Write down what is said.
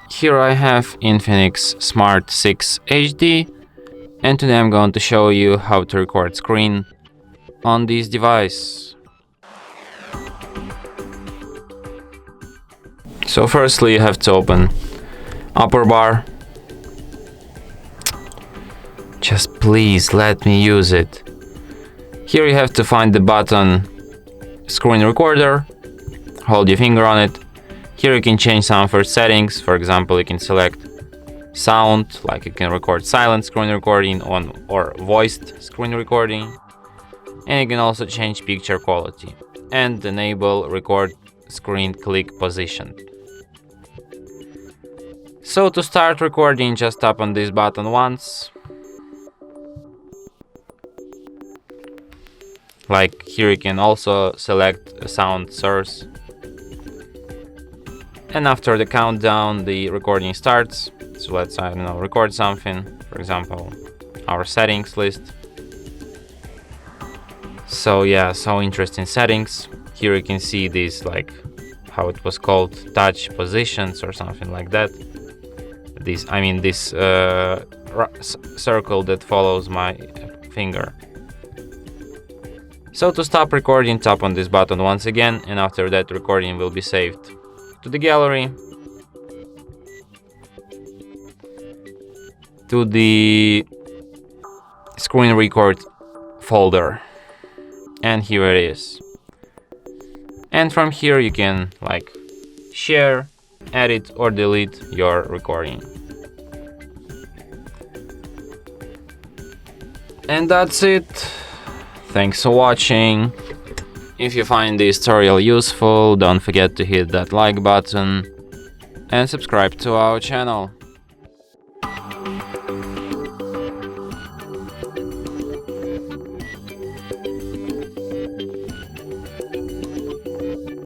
Here I have Infinix Smart 6 HD, and today I'm going to show you how to record screen on this device. So firstly you have to open upper bar. Just please let me use it. Here you have to find the button screen recorder, hold your finger on it. Here you can change some first settings. For example, you can select sound, like you can record silent screen recording or voiced screen recording. And you can also change picture quality and enable record screen click position. So to start recording, just tap on this button once. Like here you can also select a sound source. And after the countdown, the recording starts. So let's, I don't know, record something. For example, our settings list. So yeah, so interesting settings. Here you can see this, like how it was called, touch positions or something like that. This circle that follows my finger. So to stop recording, tap on this button once again, and after that recording will be saved to the gallery, to the screen record folder, and here it is. And from here you can like share, edit or delete your recording. And that's it. Thanks for watching. If you find this tutorial useful, don't forget to hit that like button and subscribe to our channel.